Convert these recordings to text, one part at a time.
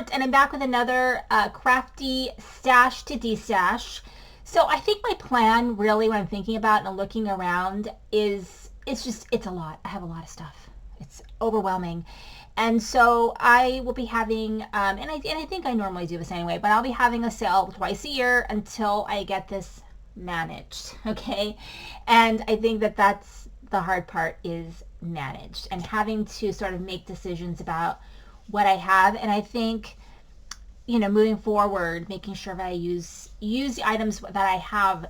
stamped, and I'm back with another crafty stash to destash. So I think my plan really, when I'm thinking about and looking around, is it's a lot. I have a lot of stuff. It's overwhelming. And so I will be having, and I think I normally do this anyway, but I'll be having a sale twice a year until I get this managed, okay? And I think that that's the hard part, is managed and having to sort of make decisions about what I have. And I think, moving forward, making sure that I use the items that I have,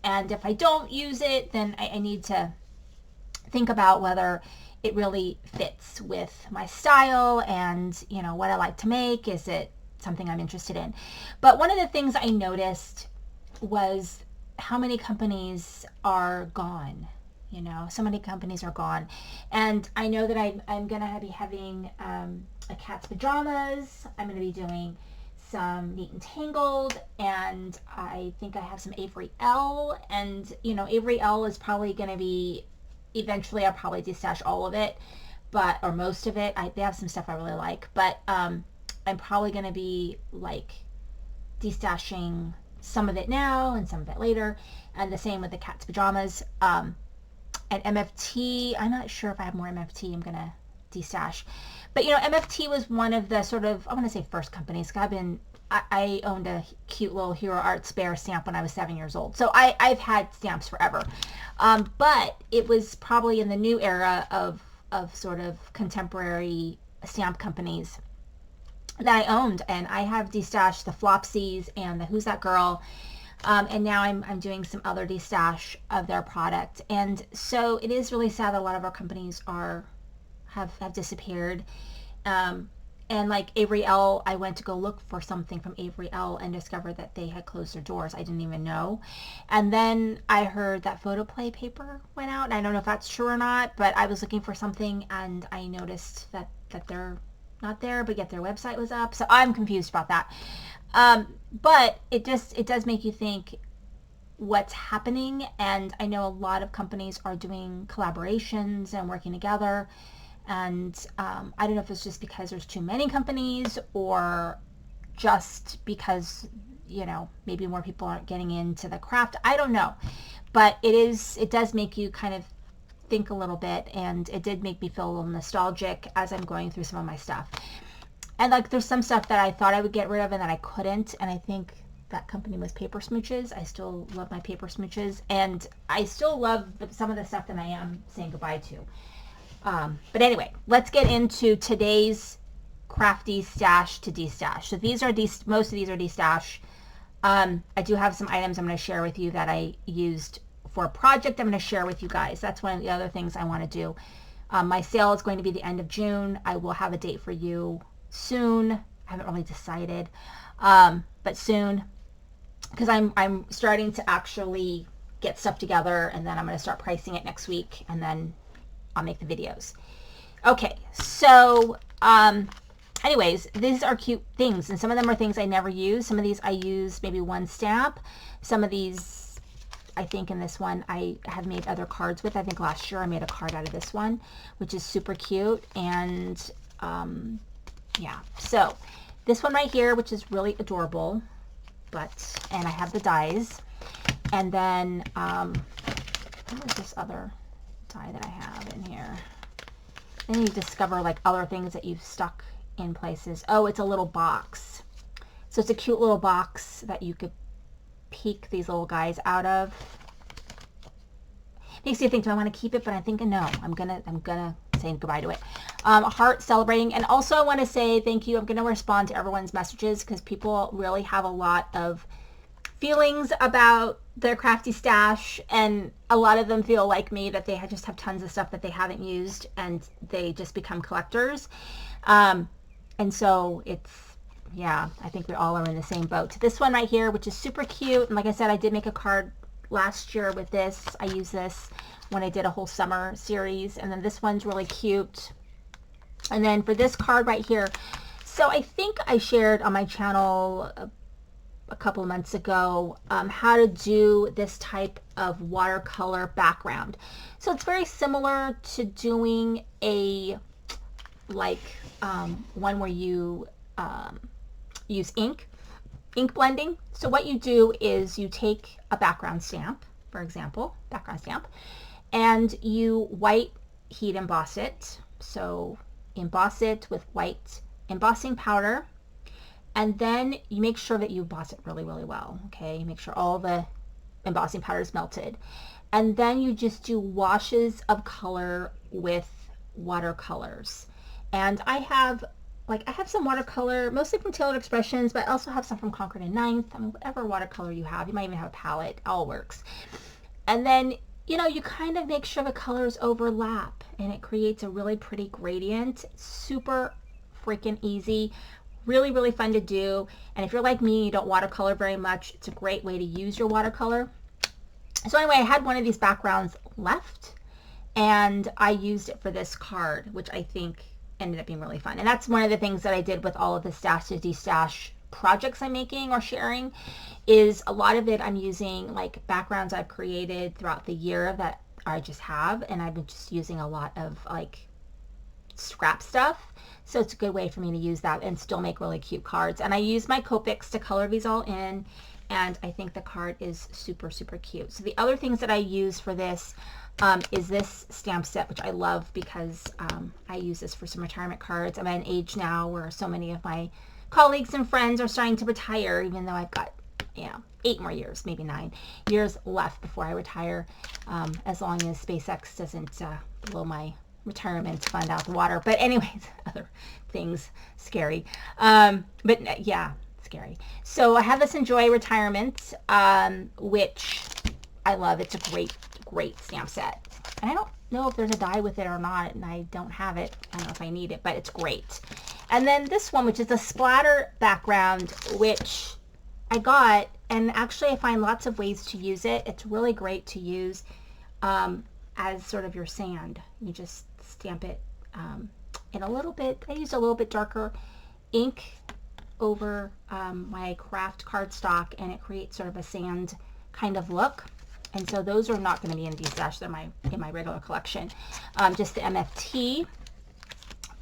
and if I don't use it, then I need to think about whether it really fits with my style and what I like to make. Is it something I'm interested in? But one of the things I noticed was how many companies are gone. So many companies are gone. And I know that I'm going to be having a cat's pajamas. I'm going to be doing some Neat and Tangled, and I think I have some Avery L. And, Avery L is probably going to be, eventually I'll probably destash all of it, or most of it. They have some stuff I really like, but I'm probably going to be like destashing some of it now and some of it later. And the same with the cat's pajamas. And MFT, I'm not sure if I have more MFT I'm going to destash. But, MFT was one of the sort of, I want to say first companies. I owned a cute little Hero Art Spare stamp when I was 7 years old. So I've had stamps forever. But it was probably in the new era of sort of contemporary stamp companies that I owned. And I have destashed the Flopsies and the Who's That Girl. And now I'm doing some other destash of their product. And so it is really sad that a lot of our companies have disappeared. And like Avery L, I went to go look for something from Avery L and discovered that they had closed their doors. I didn't even know. And then I heard that Photoplay paper went out. I don't know if that's true or not, but I was looking for something and I noticed that they're not there, but yet their website was up. So I'm confused about that. But it does make you think what's happening. And I know a lot of companies are doing collaborations and working together. And I don't know if it's just because there's too many companies, or just because, maybe more people aren't getting into the craft. I don't know. But it does make you kind of think a little bit. And it did make me feel a little nostalgic as I'm going through some of my stuff. And like there's some stuff that I thought I would get rid of and that I couldn't. And I think that company was Paper Smooches. I still love my Paper Smooches. And I still love some of the stuff that I am saying goodbye to. But anyway, let's get into today's crafty stash to destash. So these are most of these are destash. I do have some items I'm going to share with you that I used for a project I'm going to share with you guys. That's one of the other things I want to do. My sale is going to be the end of June. I will have a date for you soon. I haven't really decided, but soon, because I'm starting to actually get stuff together, and then I'm going to start pricing it next week, and then I'll make the videos. Okay, so anyways, these are cute things, and some of them are things I never use. Some of these I use maybe one stamp. Some of these, I think in this one, I have made other cards with. I think last year I made a card out of this one, which is super cute. And yeah, so this one right here, which is really adorable, and I have the dies. And then what is this other die that I have in here? Then you discover like other things that you've stuck in places. Oh, it's a little box. So it's a cute little box that you could peek these little guys out of. Makes you think, do I want to keep it? But I think no, I'm gonna say goodbye to it. Heart celebrating. And also I want to say thank you. I'm gonna respond to everyone's messages because people really have a lot of feelings about their crafty stash, and a lot of them feel like me, that they just have tons of stuff that they haven't used and they just become collectors. And so yeah, I think we all are in the same boat. This one right here, which is super cute, and like I said, I did make a card last year with this. I used this when I did a whole summer series. And then this one's really cute. And then for this card right here, so I think I shared on my channel a couple of months ago how to do this type of watercolor background. So it's very similar to doing a one where you use ink blending. So what you do is you take a background stamp, for example, background stamp, and you white heat emboss it. So emboss it with white embossing powder, and then you make sure that you emboss it really, really well. Okay, make sure all the embossing powder is melted. And then you just do washes of color with watercolors. And I have some watercolor, mostly from Tailored Expressions, but I also have some from Concord and Ninth. I mean, whatever watercolor you have. You might even have a palette. All works. And then, you know, you kind of make sure the colors overlap, and it creates a really pretty gradient. Super freaking easy. Really, really fun to do. And if you're like me, you don't watercolor very much, it's a great way to use your watercolor. So anyway, I had one of these backgrounds left, and I used it for this card, which I think ended up being really fun. And that's one of the things that I did with all of the Stash to Destash projects I'm making or sharing, is a lot of it I'm using like backgrounds I've created throughout the year that I just have, and I've been just using a lot of like scrap stuff. So it's a good way for me to use that and still make really cute cards. And I use my Copics to color these all in, and I think the card is super, super cute. So the other things that I use for this is this stamp set, which I love because I use this for some retirement cards. I'm at an age now where so many of my colleagues and friends are starting to retire, even though I've got, you know, 8 more years, maybe 9 years left before I retire, as long as SpaceX doesn't blow my retirement fund out the water. But anyways, other things scary. But yeah, scary. So I have this Enjoy Retirement, which I love. It's a great, great stamp set. And I don't know if there's a die with it or not, and I don't have it. I don't know if I need it, but it's great. And then this one, which is a splatter background, which I got, and actually I find lots of ways to use it. It's really great to use as sort of your sand. You just stamp it in a little bit. I used a little bit darker ink over my craft cardstock, and it creates sort of a sand kind of look. And so those are not going to be in Destash. They're in my regular collection, just the MFT.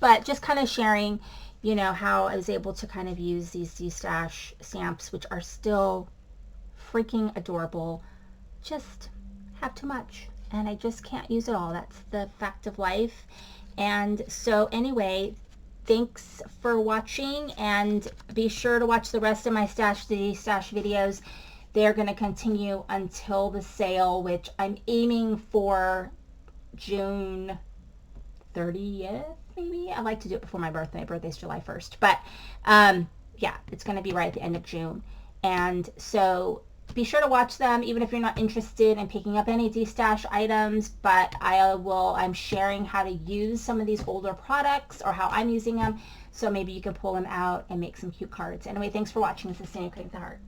But just kind of sharing, you know, how I was able to kind of use these Destash stamps, which are still freaking adorable. Just have too much, and I just can't use it all. That's the fact of life. And so anyway, thanks for watching, and be sure to watch the rest of my Stash to Destash videos. They're going to continue until the sale, which I'm aiming for June 30th, maybe. I like to do it before my birthday. My birthday's July 1st. But yeah, it's going to be right at the end of June. And so be sure to watch them, even if you're not interested in picking up any Destash items. But I'm sharing how to use some of these older products, or how I'm using them. So maybe you can pull them out and make some cute cards. Anyway, thanks for watching. This is Sandy Cutting the Heart.